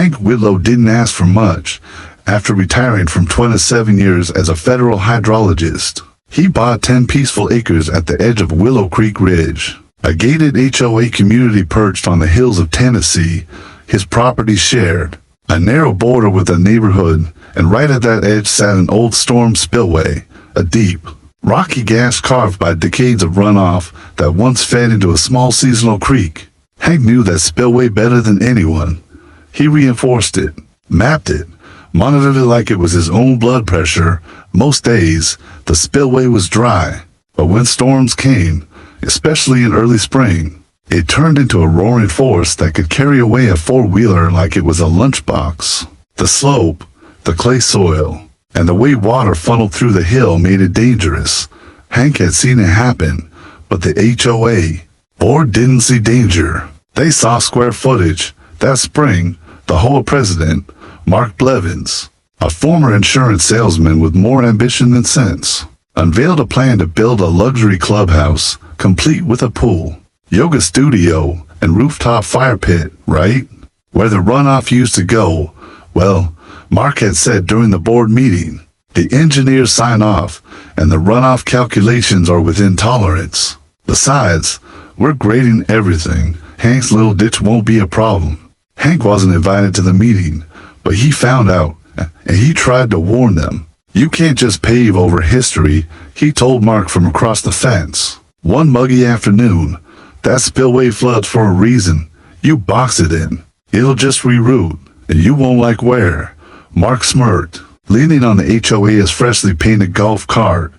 Hank Whitlow didn't ask for much. After retiring from 27 years as a federal hydrologist, he bought 10 peaceful acres at the edge of Willow Creek Ridge, a gated HOA community perched on the hills of Tennessee. His property shared a narrow border with a neighborhood, and right at that edge sat an old storm spillway, a deep, rocky gash carved by decades of runoff that once fed into a small seasonal creek. Hank knew that spillway better than anyone. He reinforced it, mapped it, monitored it like it was his own blood pressure. Most days, the spillway was dry, but when storms came, especially in early spring, it turned into a roaring force that could carry away a four-wheeler like it was a lunchbox. The slope, the clay soil, and the way water funneled through the hill made it dangerous. Hank had seen it happen, but the HOA board didn't see danger. They saw square footage. That spring, the HOA president, Mark Blevins, a former insurance salesman with more ambition than sense, unveiled a plan to build a luxury clubhouse, complete with a pool, yoga studio, and rooftop fire pit, right where the runoff used to go. Well, Mark had said during the board meeting, the engineers sign off, and the runoff calculations are within tolerance. Besides, we're grading everything. Hank's little ditch won't be a problem. Hank wasn't invited to the meeting, but he found out, and he tried to warn them. You can't just pave over history, he told Mark from across the fence. One muggy afternoon, that spillway floods for a reason. You box it in. It'll just reroute, and you won't like where. Mark smirked, leaning on the HOA's freshly painted golf cart.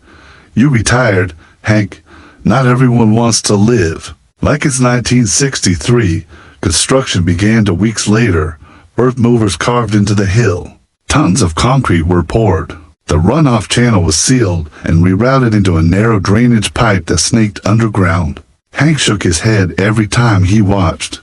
You retired, Hank. Not everyone wants to live. Like it's 1963, construction began 2 weeks later. Earth movers carved into the hill. Tons of concrete were poured. The runoff channel was sealed and rerouted into a narrow drainage pipe that snaked underground. Hank shook his head every time he watched.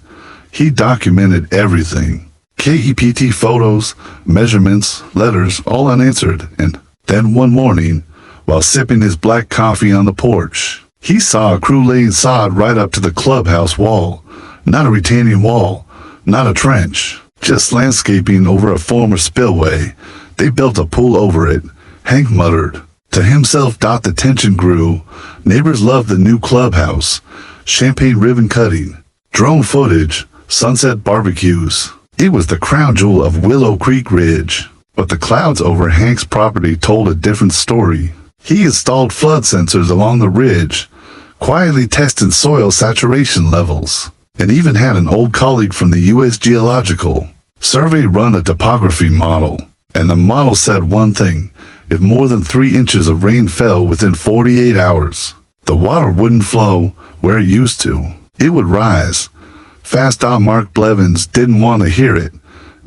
He documented everything. KEPT photos, measurements, letters, all unanswered. And then one morning, while sipping his black coffee on the porch, he saw a crew laying sod right up to the clubhouse wall. Not a retaining wall, not a trench, just landscaping over a former spillway. They built a pool over it, Hank muttered. To himself, the tension grew. Neighbors loved the new clubhouse. Champagne ribbon cutting, drone footage, sunset barbecues. It was the crown jewel of Willow Creek Ridge. But the clouds over Hank's property told a different story. He installed flood sensors along the ridge, quietly tested soil saturation levels, and even had an old colleague from the U.S. Geological Survey run a topography model. And the model said one thing: if more than 3 inches of rain fell within 48 hours, the water wouldn't flow where it used to. It would rise. Fast. Mark Blevins didn't want to hear it.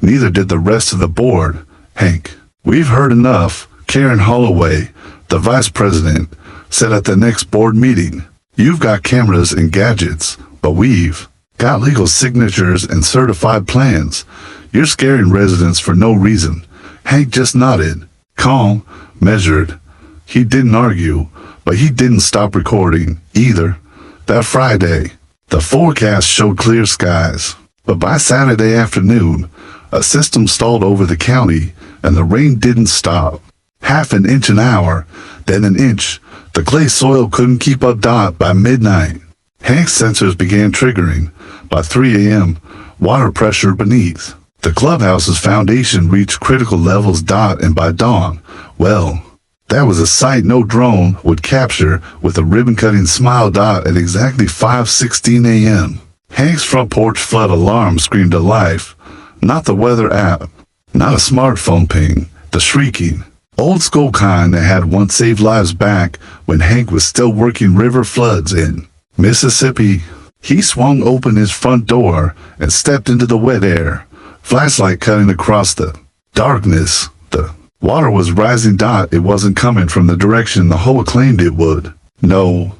Neither did the rest of the board. Hank, we've heard enough, Karen Holloway, the vice president, said at the next board meeting. You've got cameras and gadgets, but we've got legal signatures and certified plans. You're scaring residents for no reason. Hank just nodded, calm, measured. He didn't argue, but he didn't stop recording either. That Friday, the forecast showed clear skies, but by Saturday afternoon, a system stalled over the county, and the rain didn't stop. Half an inch an hour, then an inch. The clay soil couldn't keep up. By midnight, Hank's sensors began triggering. By 3 a.m., water pressure beneath the clubhouse's foundation reached critical levels. And by dawn, well, that was a sight no drone would capture, with a ribbon-cutting smile. At exactly 5:16 a.m., Hank's front porch flood alarm screamed to life. Not the weather app, not a smartphone ping, the shrieking, old-school kind that had once saved lives back when Hank was still working river floods in Mississippi. He swung open his front door and stepped into the wet air, flashlight cutting across the darkness. The water was rising. It wasn't coming from the direction the HOA claimed it would. No,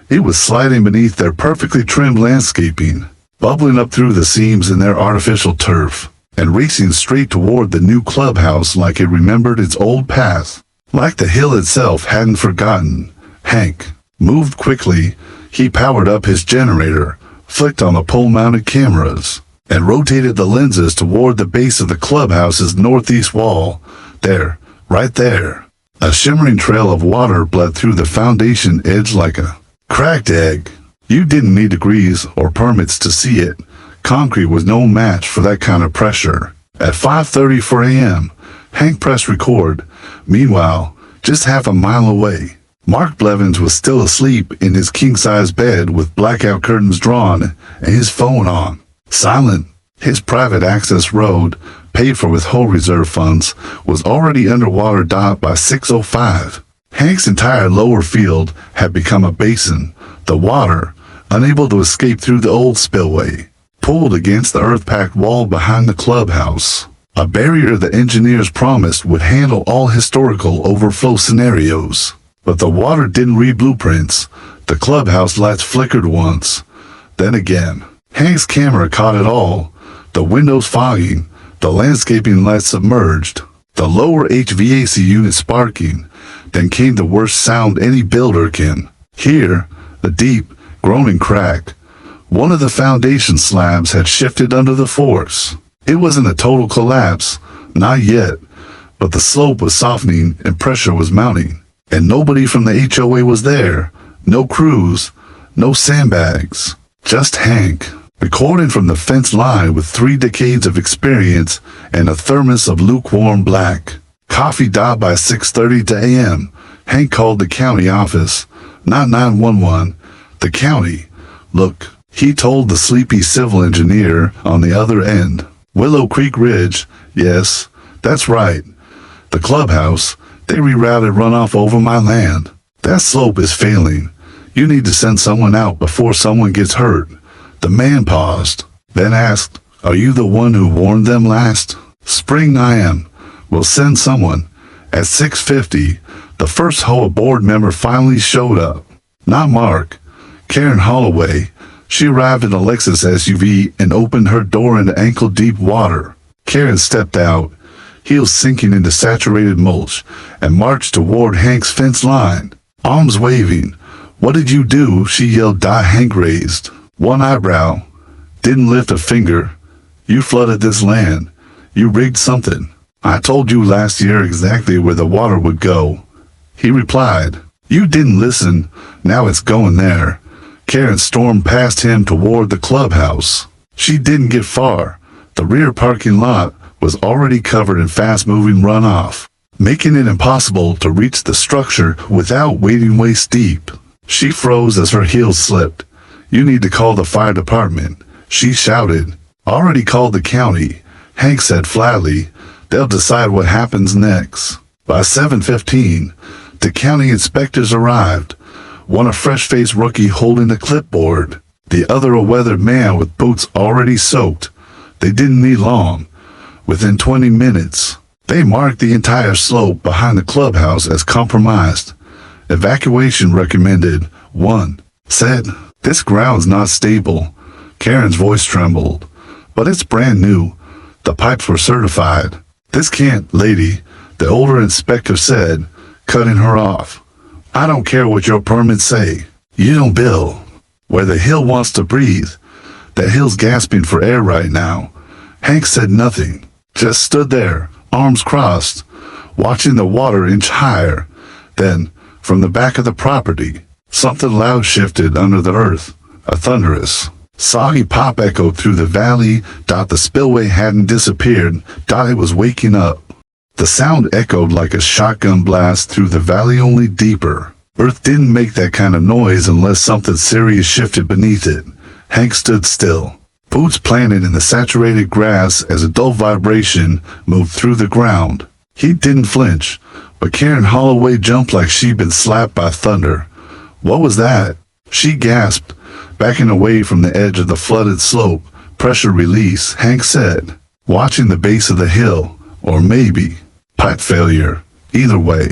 it was sliding beneath their perfectly trimmed landscaping, bubbling up through the seams in their artificial turf, and racing straight toward the new clubhouse like it remembered its old path, like the hill itself hadn't forgotten. Hank moved quickly. He powered up his generator, flicked on the pole-mounted cameras, and rotated the lenses toward the base of the clubhouse's northeast wall. There, right there. A shimmering trail of water bled through the foundation edge like a cracked egg. You didn't need degrees or permits to see it. Concrete was no match for that kind of pressure. At 5:34 a.m., Hank pressed record. Meanwhile, just half a mile away, Mark Blevins was still asleep in his king-size bed with blackout curtains drawn and his phone on. Silent. His private access road, paid for with HOA reserve funds, was already underwater by 6:05. Hank's entire lower field had become a basin. The water, unable to escape through the old spillway, pulled against the earth-packed wall behind the clubhouse. A barrier the engineers promised would handle all historical overflow scenarios. But the water didn't read blueprints. The clubhouse lights flickered once. Then again. Hank's camera caught it all. The windows fogging, the landscaping lights submerged, the lower HVAC unit sparking. Then came the worst sound any builder can hear, the deep, groaning crack. One of the foundation slabs had shifted under the force. It wasn't a total collapse, not yet, but the slope was softening and pressure was mounting. And nobody from the HOA was there. No crews, no sandbags, just Hank. Recording from the fence line with 3 decades of experience and a thermos of lukewarm black. Coffee died by 6:30 a.m. Hank called the county office, not 911, the county. Look, he told the sleepy civil engineer on the other end. Willow Creek Ridge, yes, that's right. The clubhouse, they rerouted runoff over my land. That slope is failing. You need to send someone out before someone gets hurt. The man paused, then asked, "Are you the one who warned them last spring?" "I am." "We'll send someone." At 6:50, the first HOA board member finally showed up. Not Mark. Karen Holloway. She arrived in a Lexus SUV and opened her door into ankle-deep water. Karen stepped out, heels sinking into saturated mulch, and marched toward Hank's fence line, arms waving. "What did you do?" she yelled. Hank raised one eyebrow, didn't lift a finger. "You flooded this land. You rigged something. I told you last year exactly where the water would go." He replied, "You didn't listen. Now it's going there." Karen stormed past him toward the clubhouse. She didn't get far. The rear parking lot was already covered in fast-moving runoff, making it impossible to reach the structure without wading waist deep. She froze as her heels slipped. "You need to call the fire department," she shouted. "Already called the county," Hank said flatly. "They'll decide what happens next." By 7:15, the county inspectors arrived. One a fresh-faced rookie holding a clipboard, the other a weathered man with boots already soaked. They didn't need long. Within 20 minutes, they marked the entire slope behind the clubhouse as compromised. Evacuation recommended. One said, "This ground's not stable." Karen's voice trembled. "But it's brand new. The pipes were certified." "This can't, lady," the older inspector said, cutting her off. "I don't care what your permits say. You don't bill. Where the hill wants to breathe. That hill's gasping for air right now." Hank said nothing, just stood there, arms crossed, watching the water inch higher. Then, from the back of the property, something loud shifted under the earth. A thunderous, soggy pop echoed through the valley. The spillway hadn't disappeared. It was waking up. The sound echoed like a shotgun blast through the valley, only deeper. Earth didn't make that kind of noise unless something serious shifted beneath it. Hank stood still, boots planted in the saturated grass as a dull vibration moved through the ground. He didn't flinch, but Karen Holloway jumped like she'd been slapped by thunder. "What was that?" she gasped, backing away from the edge of the flooded slope. "Pressure release," Hank said, watching the base of the hill. Or maybe pipe failure. Either way,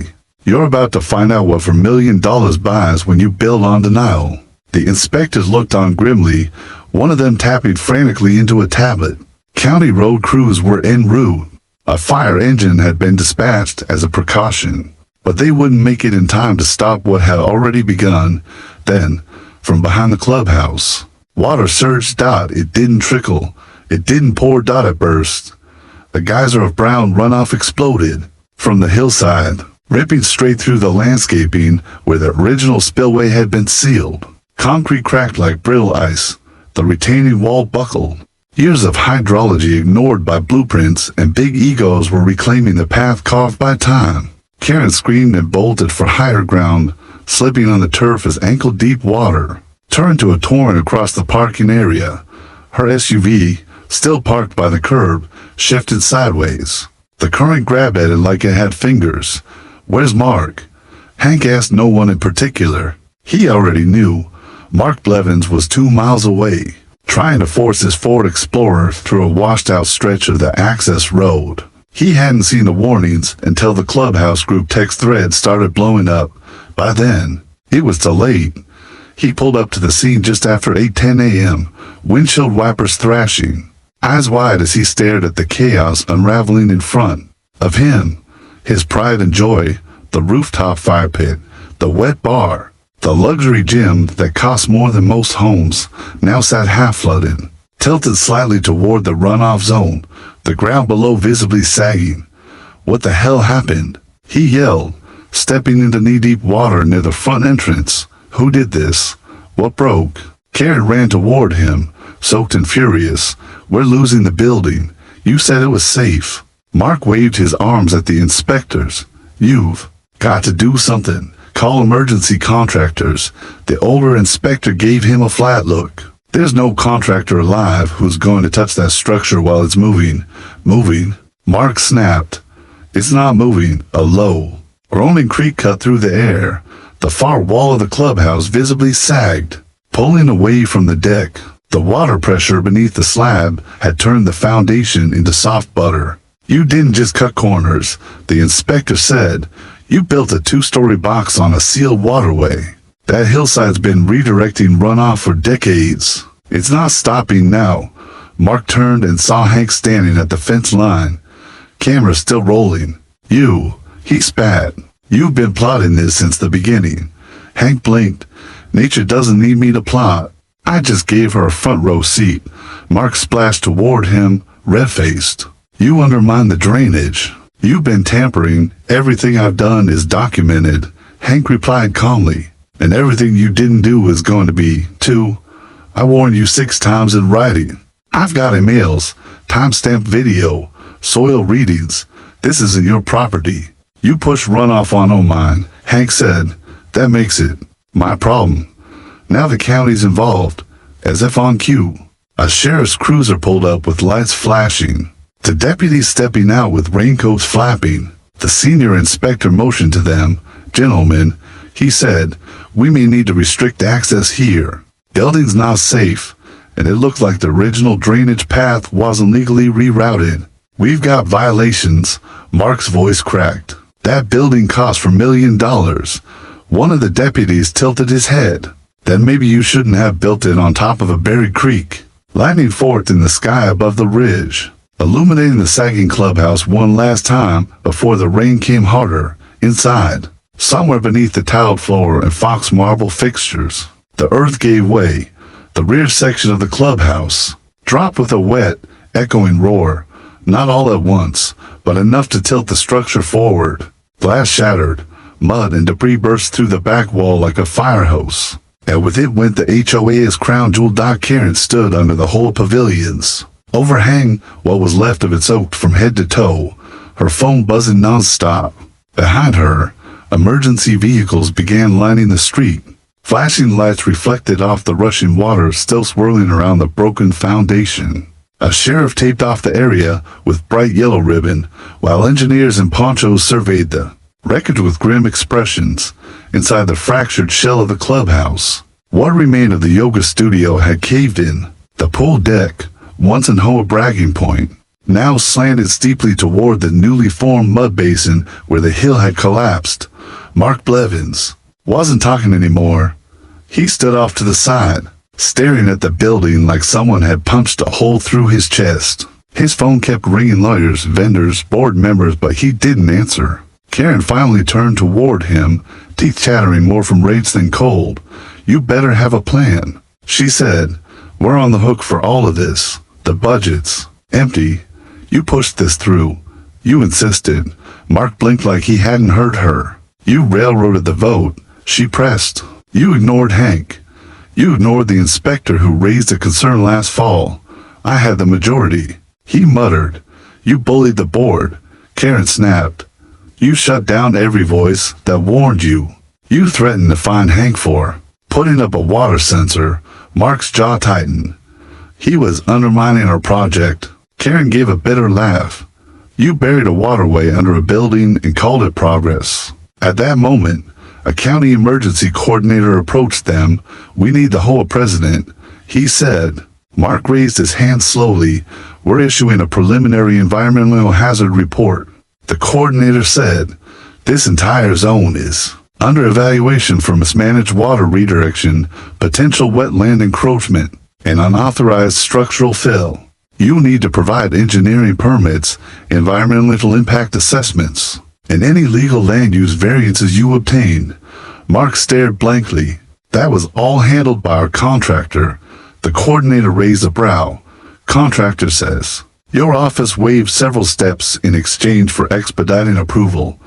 you're about to find out what $4 million buys when you build on denial. The inspectors looked on grimly, one of them tapping frantically into a tablet. County road crews were en route. A fire engine had been dispatched as a precaution, but they wouldn't make it in time to stop what had already begun. Then, from behind the clubhouse, water surged. It didn't trickle. It didn't pour at burst. A geyser of brown runoff exploded from the hillside, ripping straight through the landscaping where the original spillway had been sealed. Concrete cracked like brittle ice. The retaining wall buckled. Years of hydrology ignored by blueprints and big egos were reclaiming the path carved by time. Karen screamed and bolted for higher ground, slipping on the turf as ankle-deep water turned to a torrent across the parking area. Her SUV, still parked by the curb, shifted sideways. The current grabbed at it like it had fingers. "Where's Mark?" Hank asked no one in particular. He already knew. Mark Blevins was 2 miles away, trying to force his Ford Explorer through a washed-out stretch of the access road. He hadn't seen the warnings until the Clubhouse group text thread started blowing up. By then, it was too late. He pulled up to the scene just after 8:10 a.m., windshield wipers thrashing, eyes wide as he stared at the chaos unraveling in front of him. His pride and joy, the rooftop fire pit, the wet bar, the luxury gym that cost more than most homes, now sat half-flooded, tilted slightly toward the runoff zone, the ground below visibly sagging. What the hell happened? He yelled, stepping into knee-deep water near the front entrance. Who did this? What broke? Karen ran toward him, soaked and furious. "We're losing the building. You said it was safe." Mark waved his arms at the inspectors. "You've got to do something. Call emergency contractors." The older inspector gave him a flat look. "There's no contractor alive who's going to touch that structure while it's moving." "Moving?" Mark snapped. "It's not moving." A low, groaning creak cut through the air. The far wall of the clubhouse visibly sagged, pulling away from the deck. The water pressure beneath the slab had turned the foundation into soft butter. "You didn't just cut corners," the inspector said. "You built a 2-story box on a sealed waterway. That hillside's been redirecting runoff for decades. It's not stopping now." Mark turned and saw Hank standing at the fence line, camera still rolling. He spat. "You've been plotting this since the beginning." Hank blinked. "Nature doesn't need me to plot. I just gave her a front row seat." Mark splashed toward him, red-faced. "You undermine the drainage. You've been tampering. Everything I've done is documented." Hank replied calmly. "And everything you didn't do is going to be, too. I warned you 6 times in writing. I've got emails, timestamped video, soil readings. This isn't your property. You push runoff on mine," Hank said. "That makes it my problem. Now the county's involved." As if on cue, a sheriff's cruiser pulled up with lights flashing. The deputies stepping out with raincoats flapping. The senior inspector motioned to them. "Gentlemen," he said, "we may need to restrict access here. Building's not safe, and it looked like the original drainage path wasn't legally rerouted. We've got violations." Mark's voice cracked. "That building cost $4 million. One of the deputies tilted his head. "Then maybe you shouldn't have built it on top of a buried creek." Lightning forked in the sky above the ridge, illuminating the sagging clubhouse one last time before the rain came harder. Inside, somewhere beneath the tiled floor and fox marble fixtures, the earth gave way. The rear section of the clubhouse dropped with a wet, echoing roar. Not all at once, but enough to tilt the structure forward. Glass shattered. Mud and debris burst through the back wall like a fire hose. And with it went the HOA's crown jewel. Karen stood under the whole pavilions, overhang what was left of it soaked from head to toe, her phone buzzing non-stop. Behind her, emergency vehicles began lining the street. Flashing lights reflected off the rushing water still swirling around the broken foundation. A sheriff taped off the area with bright yellow ribbon, while engineers in ponchos surveyed the wreckage with grim expressions. Inside the fractured shell of the clubhouse, what remained of the yoga studio had caved in. The pool deck, once an HOA bragging point, now slanted steeply toward the newly formed mud basin where the hill had collapsed. Mark Blevins wasn't talking anymore. He stood off to the side, staring at the building like someone had punched a hole through his chest. His phone kept ringing lawyers, vendors, board members, but he didn't answer. Karen finally turned toward him, teeth chattering more from rage than cold. "You better have a plan," she said. "We're on the hook for all of this." The budget's empty. You pushed this through. You insisted. Mark blinked like he hadn't heard her. You railroaded the vote. She pressed. You ignored Hank. You ignored the inspector who raised a concern last fall. I had the majority. He muttered. You bullied the board. Karen snapped. You shut down every voice that warned you. You threatened to fine Hank for putting up a water sensor. Mark's jaw tightened. He was undermining our project. Karen gave a bitter laugh. You buried a waterway under a building and called it progress. At that moment, a county emergency coordinator approached them. We need the HOA president, he said. Mark raised his hand slowly. We're issuing a preliminary environmental hazard report. The coordinator said, this entire zone is under evaluation for mismanaged water redirection, potential wetland encroachment, and unauthorized structural fill. You need to provide engineering permits, environmental impact assessments, and any legal land use variances you obtain. Mark stared blankly. That was all handled by our contractor. The coordinator raised a brow. Contractor says, your office waived several steps in exchange for expediting approval.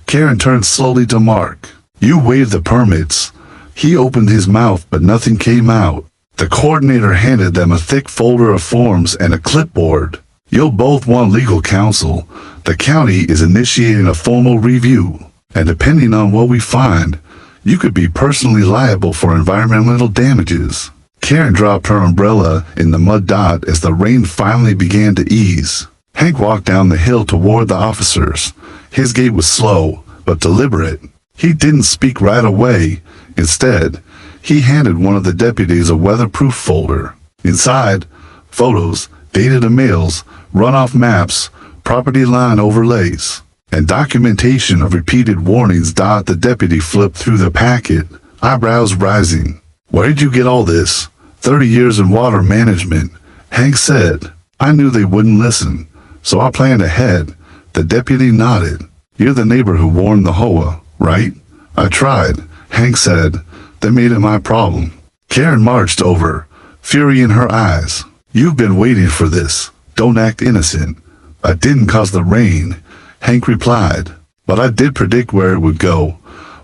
Karen turned slowly to Mark. You waived the permits. He opened his mouth, but nothing came out. The coordinator handed them a thick folder of forms and a clipboard. You'll both want legal counsel. The county is initiating a formal review, and depending on what we find, you could be personally liable for environmental damages. Karen dropped her umbrella in the mud dot as the rain finally began to ease. Hank walked down the hill toward the officers. His gait was slow, but deliberate. He didn't speak right away. Instead, he handed one of the deputies a weatherproof folder. Inside, photos, dated emails, runoff maps, property line overlays, and documentation of repeated warnings. The deputy flipped through the packet, eyebrows rising. Where did you get all this? 30 years in water management, Hank said. I knew they wouldn't listen, so I planned ahead. The deputy nodded. You're the neighbor who warned the HOA, right? I tried, Hank said. That made it my problem. Karen marched over, fury in her eyes. You've been waiting for this. Don't act innocent. I didn't cause the rain, Hank replied. But I did predict where it would go.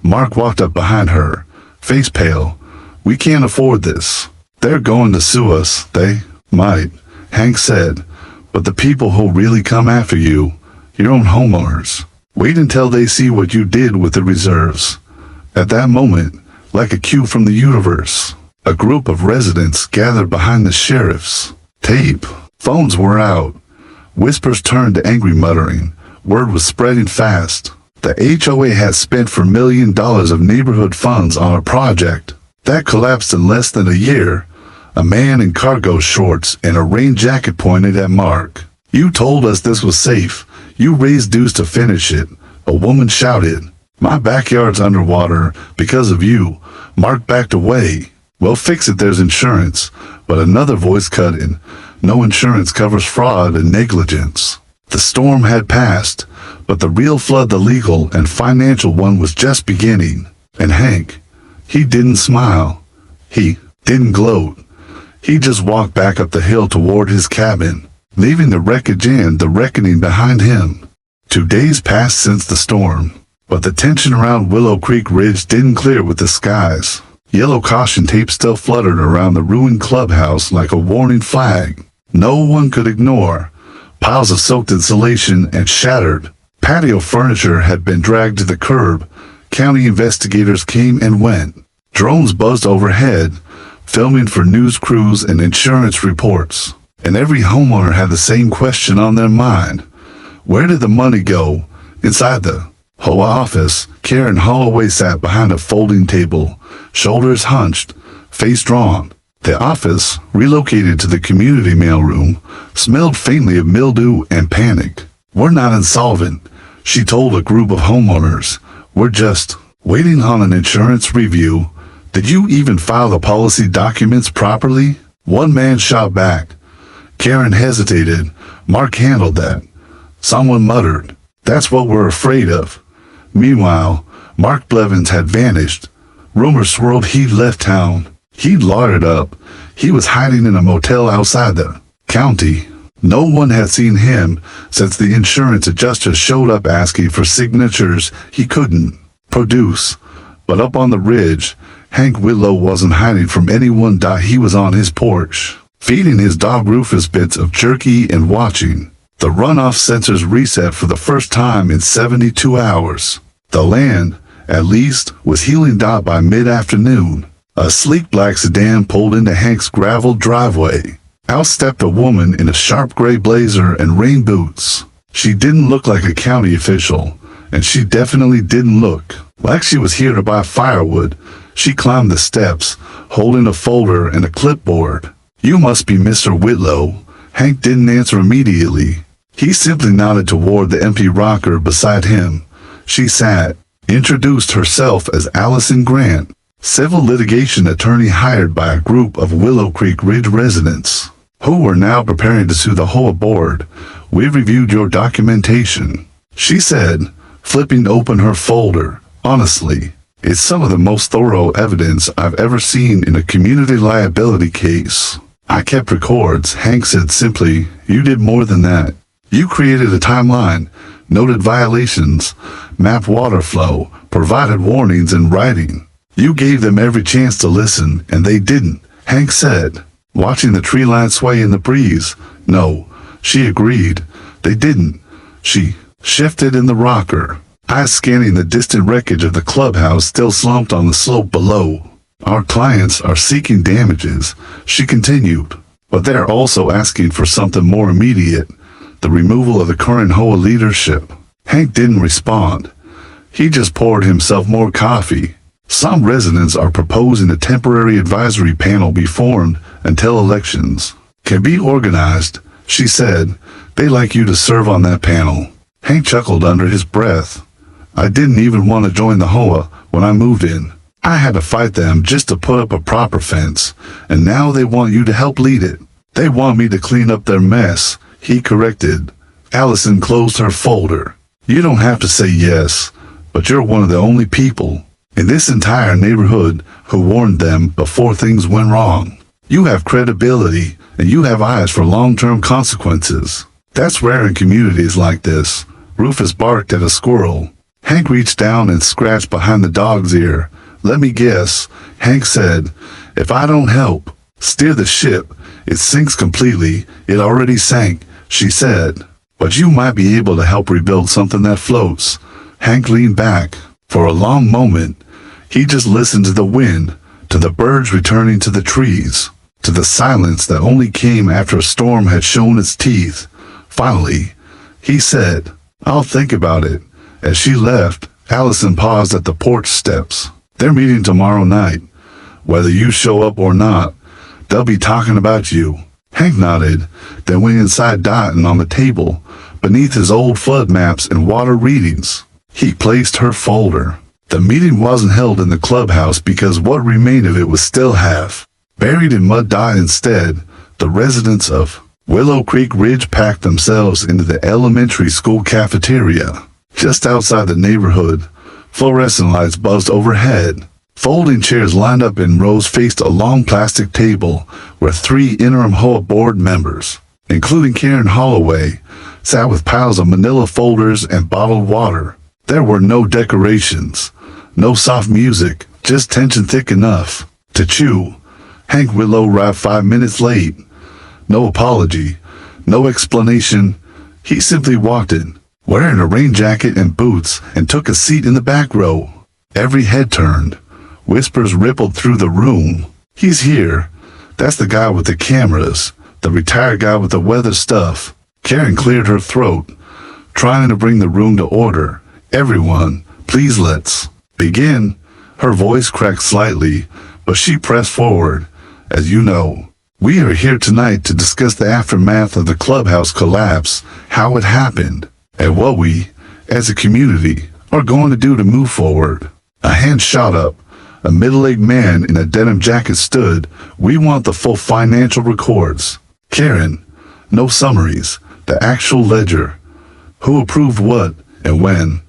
Mark walked up behind her, face pale. We can't afford this. They're going to sue us. They might, Hank said. But the people who'll really come after you, your own homeowners. Wait until they see what you did with the reserves. At that moment, like a cue from the universe, a group of residents gathered behind the sheriff's tape. Phones were out. Whispers turned to angry muttering. Word was spreading fast. The HOA had spent $4 million of neighborhood funds on a project that collapsed in less than a year. A man in cargo shorts and a rain jacket pointed at Mark. You told us this was safe. You raised dues to finish it, a woman shouted. My backyard's underwater because of you. Mark backed away. Well, fix it, there's insurance. But another voice cut in. No insurance covers fraud and negligence. The storm had passed, but the real flood, the legal and financial one, was just beginning. And Hank, he didn't smile. He didn't gloat. He just walked back up the hill toward his cabin, leaving the wreckage and the reckoning behind him. 2 days passed since the storm. But the tension around Willow Creek Ridge didn't clear with the skies. Yellow caution tape still fluttered around the ruined clubhouse like a warning flag no one could ignore. Piles of soaked insulation and shattered patio furniture had been dragged to the curb. County investigators came and went. Drones buzzed overhead, filming for news crews and insurance reports. And every homeowner had the same question on their mind. Where did the money go? Inside the HOA office, Karen Holloway sat behind a folding table, shoulders hunched, face drawn. The office, relocated to the community mailroom, smelled faintly of mildew and panic. We're not insolvent, she told a group of homeowners. We're just waiting on an insurance review. Did you even file the policy documents properly? One man shot back. Karen hesitated. Mark handled that. Someone muttered, that's what we're afraid of. Meanwhile, Mark Blevins had vanished. Rumors swirled he'd left town. He'd lawyered up. He was hiding in a motel outside the County. No one had seen him since the insurance adjuster showed up asking for signatures he couldn't produce. But up on the ridge, Hank Whitlow wasn't hiding from anyone. He was on his porch, feeding his dog Rufus bits of jerky and watching the runoff sensors reset for the first time in 72 hours. The land, at least, was healing. By mid-afternoon, a sleek black sedan pulled into Hank's gravel driveway. Out stepped a woman in a sharp gray blazer and rain boots. She didn't look like a county official, and she definitely didn't look like she was here to buy firewood. She climbed the steps, holding a folder and a clipboard. "You must be Mr. Whitlow." Hank didn't answer immediately. He simply nodded toward the empty rocker beside him. She sat, introduced herself as Allison Grant, civil litigation attorney hired by a group of Willow Creek Ridge residents who were now preparing to sue the HOA board. "We've reviewed your documentation," she said, flipping open her folder. "Honestly, it's some of the most thorough evidence I've ever seen in a community liability case." "I kept records," Hank said simply. "You did more than that. You created a timeline, noted violations, mapped water flow, provided warnings in writing. You gave them every chance to listen, and they didn't," Hank said, watching the tree line sway in the breeze. "No," she agreed. "They didn't." She shifted in the rocker, eyes scanning the distant wreckage of the clubhouse still slumped on the slope below. "Our clients are seeking damages," she continued, "but they're also asking for something more immediate, the removal of the current HOA leadership." Hank didn't respond. He just poured himself more coffee. "Some residents are proposing a temporary advisory panel be formed until elections can be organized," she said. "They'd like you to serve on that panel." Hank chuckled under his breath. "I didn't even want to join the HOA when I moved in. I had to fight them just to put up a proper fence, and now they want you to help lead it." "They want me to clean up their mess," he corrected. Allison closed her folder. "You don't have to say yes, but you're one of the only people in this entire neighborhood who warned them before things went wrong. You have credibility, and you have eyes for long-term consequences. That's rare in communities like this." Rufus barked at a squirrel. Hank reached down and scratched behind the dog's ear. "Let me guess," Hank said. "If I don't help steer the ship, it sinks completely." "It already sank," she said. "But you might be able to help rebuild something that floats." Hank leaned back. For a long moment, he just listened to the wind, to the birds returning to the trees, to the silence that only came after a storm had shown its teeth. Finally, he said, "I'll think about it." As she left, Allison paused at the porch steps. "They're meeting tomorrow night. Whether you show up or not, they'll be talking about you." Hank nodded, then went inside, dotting on the table beneath his old flood maps and water readings. He placed her folder. The meeting wasn't held in the clubhouse because what remained of it was still half buried in mud. Instead, the residents of Willow Creek Ridge packed themselves into the elementary school cafeteria. Just outside the neighborhood, fluorescent lights buzzed overhead. Folding chairs lined up in rows faced a long plastic table where 3 interim HOA board members, including Karen Holloway, sat with piles of manila folders and bottled water. There were no decorations, no soft music, just tension thick enough to chew. Hank Whitlow arrived 5 minutes late. No apology, no explanation. He simply walked in, wearing a rain jacket and boots, and took a seat in the back row. Every head turned. Whispers rippled through the room. "He's here. That's the guy with the cameras, the retired guy with the weather stuff." Karen cleared her throat, trying to bring the room to order. "Everyone, please let's begin." Her voice cracked slightly, but she pressed forward. "As you know, we are here tonight to discuss the aftermath of the clubhouse collapse, how it happened, and what we, as a community, are going to do to move forward." A hand shot up. A middle-aged man in a denim jacket stood. "We want the full financial records." "Karen, no summaries, the actual ledger. Who approved what and when?"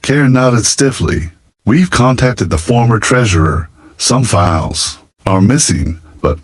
Karen nodded stiffly. "We've contacted the former treasurer. Some files are missing." But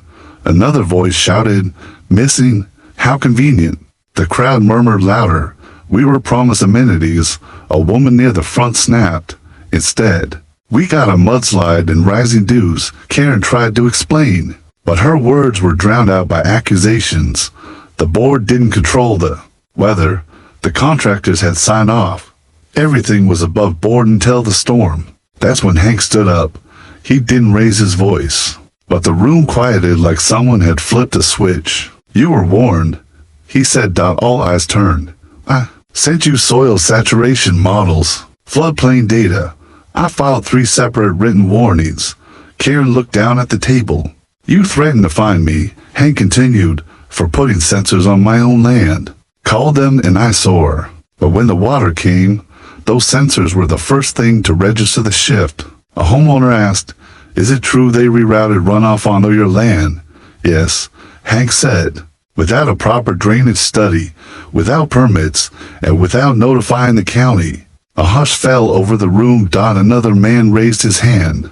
another voice shouted, "Missing? How convenient. The crowd murmured louder. We were promised amenities. A woman near the front snapped. Instead, we got a mudslide and rising dews, Karen tried to explain. But her words were drowned out by accusations. The board didn't control the weather. The contractors had signed off. Everything was above board until the storm. That's when Hank stood up. He didn't raise his voice, but the room quieted like someone had flipped a switch. You were warned, he said. All eyes turned. I sent you soil saturation models, floodplain data. I filed 3 separate written warnings. Karen looked down at the table. You threatened to fine me, Hank continued, for putting sensors on my own land. Called them an eyesore. But when the water came, those sensors were the first thing to register the shift. A homeowner asked, is it true they rerouted runoff onto your land? Yes, Hank said. Without a proper drainage study, without permits, and without notifying the county. A hush fell over the room. Another man raised his hand.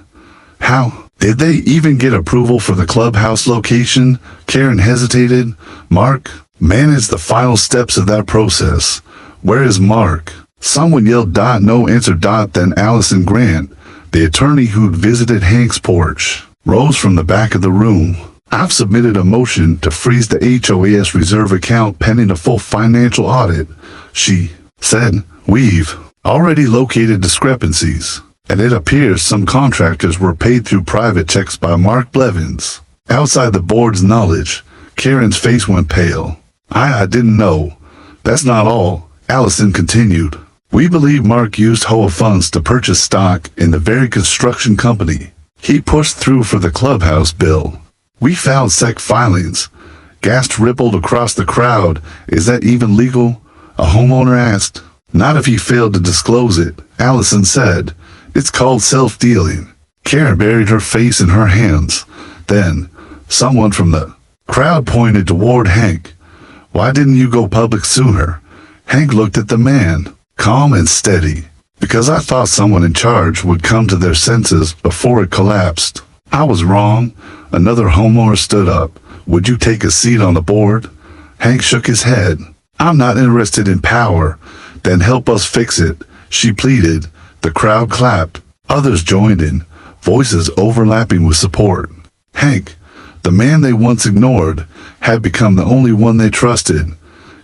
How did they even get approval for the clubhouse location? Karen hesitated. Mark managed the final steps of that process. Where is Mark? Someone yelled. No answer. Then Allison Grant, the attorney who'd visited Hank's porch, rose from the back of the room. I've submitted a motion to freeze the HOA's reserve account pending a full financial audit, she said. We've already located discrepancies, and it appears some contractors were paid through private checks by Mark Blevins. Outside the board's knowledge, Karen's face went pale. I didn't know. That's not all, Allison continued. We believe Mark used HOA funds to purchase stock in the very construction company he pushed through for the clubhouse bill. We found SEC filings. Gasps rippled across the crowd. Is that even legal? A homeowner asked. Not if he failed to disclose it, Allison said. It's called self-dealing. Karen buried her face in her hands. Then, someone from the crowd pointed toward Hank. Why didn't you go public sooner? Hank looked at the man, calm and steady. Because I thought someone in charge would come to their senses before it collapsed. I was wrong. Another homeowner stood up. Would you take a seat on the board? Hank shook his head. I'm not interested in power. Then help us fix it, she pleaded. The crowd clapped. Others joined in, voices overlapping with support. Hank, the man they once ignored, had become the only one they trusted.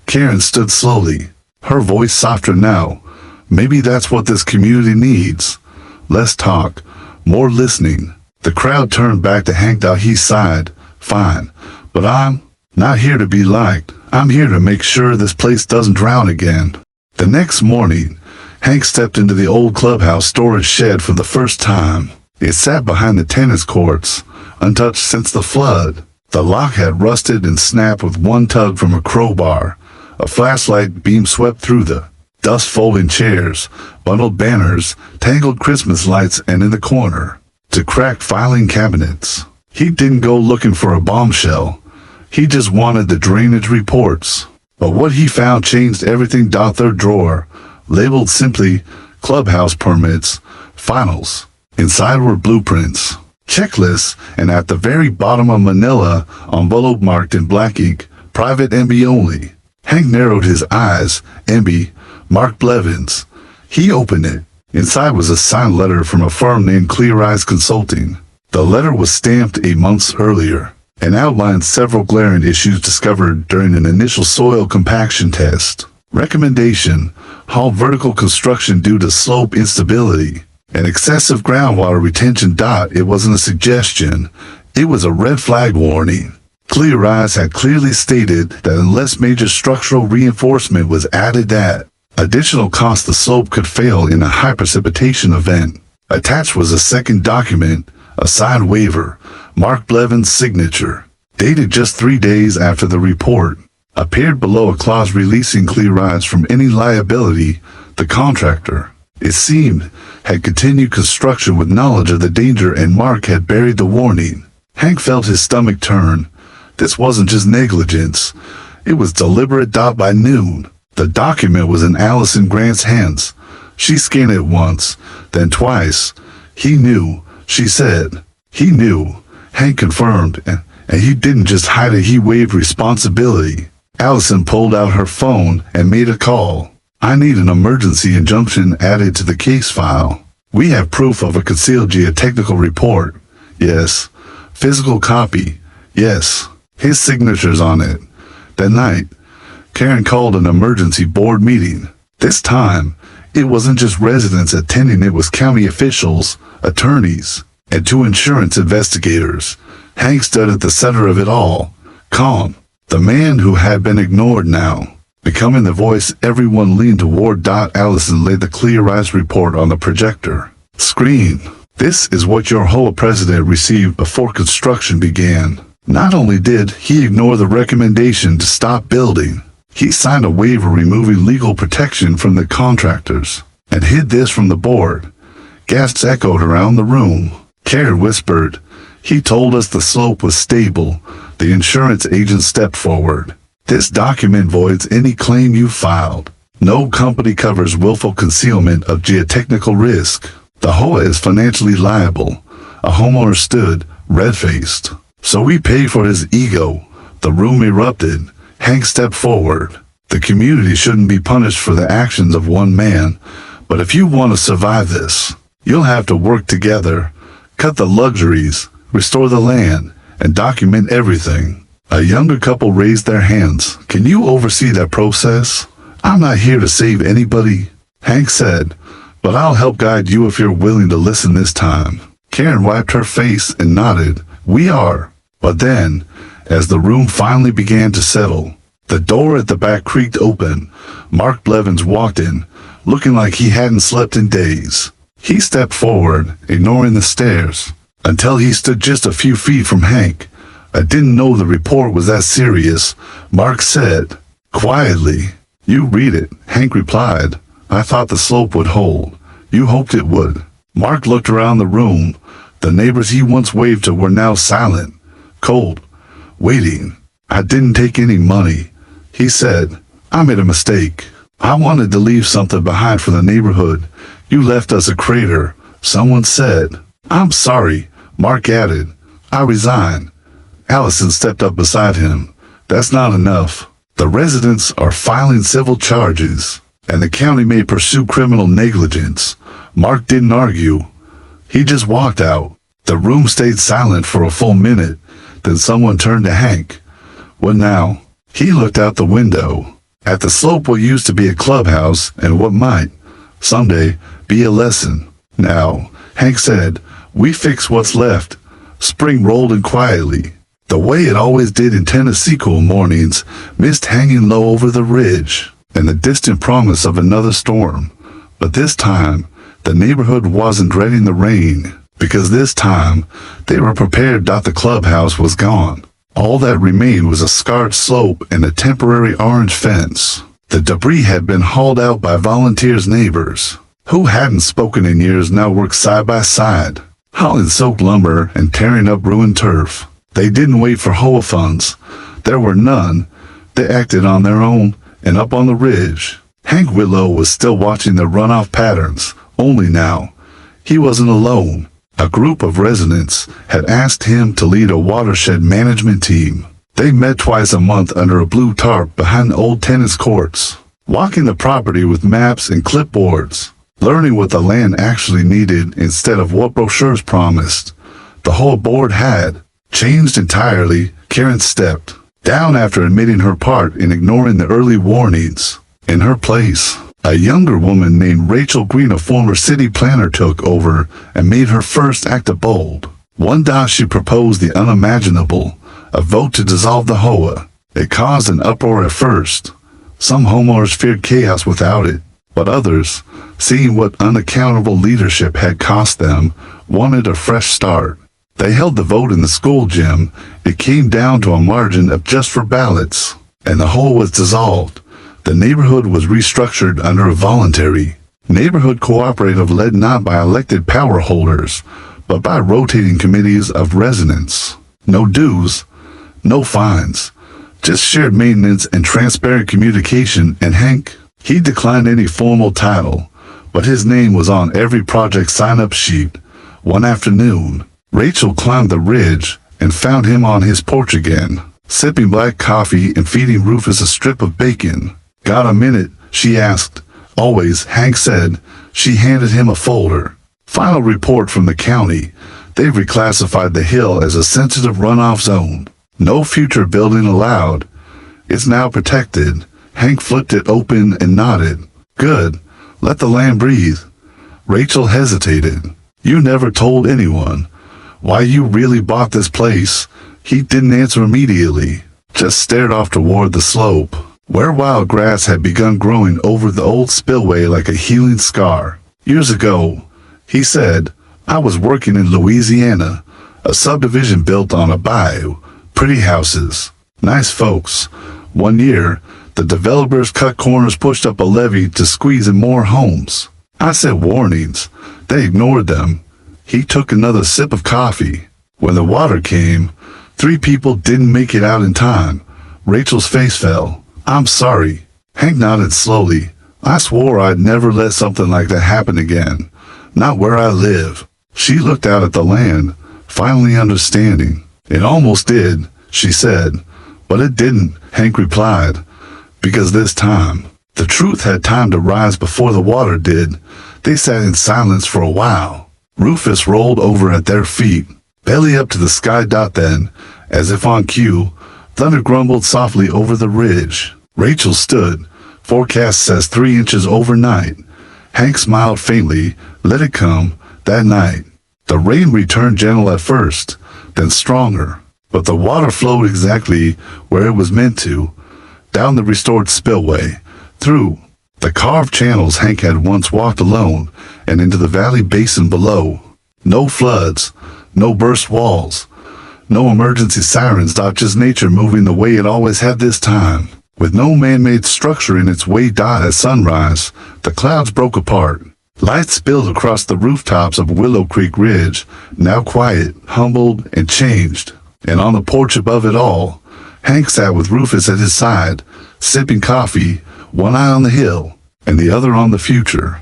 Karen stood slowly, her voice softer now. Maybe that's what this community needs. Less talk, more listening. The crowd turned back to Hank. He sighed. Fine, but I'm not here to be liked. I'm here to make sure this place doesn't drown again. The next morning, Hank stepped into the old clubhouse storage shed for the first time. It sat behind the tennis courts, untouched since the flood. The lock had rusted and snapped with one tug from a crowbar. A flashlight beam swept through the dust-folding chairs, bundled banners, tangled Christmas lights, and in the corner, to cracked filing cabinets. He didn't go looking for a bombshell. He just wanted the drainage reports. But what he found changed everything. Third drawer, labeled simply clubhouse permits, finals. Inside were blueprints, checklists, and at the very bottom a manila envelope marked in black ink, private MB only. Hank narrowed his eyes. MB, Mark Blevins. He opened it. Inside was a signed letter from a firm named Clear Eyes Consulting. The letter was stamped 8 months earlier and outlined several glaring issues discovered during an initial soil compaction test. Recommendation: halt vertical construction due to slope instability and excessive groundwater retention. It wasn't a suggestion. It was a red flag warning. Clear Eyes had clearly stated that unless major structural reinforcement was added, that additional cost the slope could fail in a high precipitation event. Attached was a second document, a signed waiver, Mark Blevins' signature, dated just 3 days after the report. Appeared below a clause releasing Clear Eyes from any liability. The contractor, it seemed, had continued construction with knowledge of the danger, and Mark had buried the warning. Hank felt his stomach turn. This wasn't just negligence. It was deliberate. By noon, the document was in Allison Grant's hands. She scanned it once, then twice. He knew, she said. He knew, Hank confirmed, and he didn't just hide it, he waived responsibility. Allison pulled out her phone and made a call. I need an emergency injunction added to the case file. We have proof of a concealed geotechnical report. Yes. Physical copy. Yes. His signature's on it. That night, Karen called an emergency board meeting. This time, it wasn't just residents attending, it was county officials, attorneys, and 2 insurance investigators. Hank stood at the center of it all, calm, the man who had been ignored now, becoming the voice everyone leaned toward. Allison laid the clearized report on the projector screen. This is what your HOA president received before construction began. Not only did he ignore the recommendation to stop building, he signed a waiver removing legal protection from the contractors and hid this from the board. Gasps echoed around the room. Karen whispered, "He told us the slope was stable." The insurance agent stepped forward. "This document voids any claim you filed. No company covers willful concealment of geotechnical risk. The HOA is financially liable." A homeowner stood, red-faced. "So we pay for his ego." The room erupted. Hank stepped forward. "The community shouldn't be punished for the actions of one man, but if you want to survive this, you'll have to work together, cut the luxuries, restore the land, and document everything." A younger couple raised their hands. "Can you oversee that process? I'm not here to save anybody," Hank said, "but I'll help guide you if you're willing to listen this time." Karen wiped her face and nodded. "We are." But then, as the room finally began to settle, the door at the back creaked open. Mark Blevins walked in, looking like he hadn't slept in days. He stepped forward, ignoring the stares, until he stood just a few feet from Hank. "I didn't know the report was that serious," Mark said, quietly. "You read it," Hank replied. "I thought the slope would hold. You hoped it would." Mark looked around the room. The neighbors he once waved to were now silent, cold, waiting. "I didn't take any money," he said. "I made a mistake. I wanted to leave something behind for the neighborhood. You left us a crater," someone said. "I'm sorry," Mark added. "I resign." Allison stepped up beside him. "That's not enough. The residents are filing civil charges, and the county may pursue criminal negligence." Mark didn't argue. He just walked out. The room stayed silent for a full minute. Then someone turned to Hank. "What now?" He looked out the window. At the slope what used to be a clubhouse and what might, someday, be a lesson. "Now," Hank said, "we fix what's left." Spring rolled in quietly, the way it always did in Tennessee cool mornings, mist hanging low over the ridge, and the distant promise of another storm. But this time, the neighborhood wasn't dreading the rain, because this time, they were prepared. The clubhouse was gone. All that remained was a scarred slope and a temporary orange fence. The debris had been hauled out by volunteers' neighbors, who hadn't spoken in years, now worked side by side, hauling soaked lumber and tearing up ruined turf. They didn't wait for HOA funds. There were none. They acted on their own, and up on the ridge, Hank Whitlow was still watching the runoff patterns, only now, he wasn't alone. A group of residents had asked him to lead a watershed management team. They met twice a month under a blue tarp behind old tennis courts, walking the property with maps and clipboards, learning what the land actually needed instead of what brochures promised. The whole board had changed entirely. Karen stepped down after admitting her part in ignoring the early warnings. In her place, a younger woman named Rachel Green, a former city planner, took over and made her first act bold. One day she proposed the unimaginable, a vote to dissolve the HOA. It caused an uproar at first. Some homeowners feared chaos without it, but others, seeing what unaccountable leadership had cost them, wanted a fresh start. They held the vote in the school gym. It came down to a margin of just 4 ballots, and the HOA was dissolved. The neighborhood was restructured under a voluntary neighborhood cooperative led not by elected power holders, but by rotating committees of residents. No dues, no fines, just shared maintenance and transparent communication. And Hank, he declined any formal title, but his name was on every project sign-up sheet. One afternoon, Rachel climbed the ridge and found him on his porch again. sipping black coffee and feeding Rufus a strip of bacon. "Got a minute?" she asked. "Always," Hank said. She handed him a folder. "Final report from the county. They've reclassified the hill as a sensitive runoff zone. No future building allowed. It's now protected." Hank flipped it open and nodded. "Good. Let the land breathe." Rachel hesitated. "You never told anyone why you really bought this place?" He didn't answer immediately, just stared off toward the slope, where wild grass had begun growing over the old spillway like a healing scar. "Years ago," he said, "I was working in Louisiana, a subdivision built on a bayou, pretty houses, nice folks. One year, the developers cut corners, pushed up a levee to squeeze in more homes. I sent warnings. They ignored them." He took another sip of coffee. "When the water came, 3 people didn't make it out in time." Rachel's face fell. "I'm sorry." Hank nodded slowly. "I swore I'd never let something like that happen again. Not where I live." She looked out at the land, finally understanding. "It almost did," she said. "But it didn't," Hank replied. "Because this time, the truth had time to rise before the water did." They sat in silence for a while. Rufus rolled over at their feet, belly up to the sky. Then, as if on cue, thunder grumbled softly over the ridge. Rachel stood. "Forecast says 3 inches overnight." Hank smiled faintly. "Let it come." That night, the rain returned, gentle at first, then stronger. But the water flowed exactly where it was meant to, down the restored spillway, through the carved channels Hank had once walked alone, and into the valley basin below. No floods, no burst walls, no emergency sirens, just nature moving the way it always had this time, with no man-made structure in its way. At sunrise, the clouds broke apart. Light spilled across the rooftops of Willow Creek Ridge, now quiet, humbled, and changed. And on the porch above it all, Hank sat with Rufus at his side, sipping coffee, one eye on the hill, and the other on the future.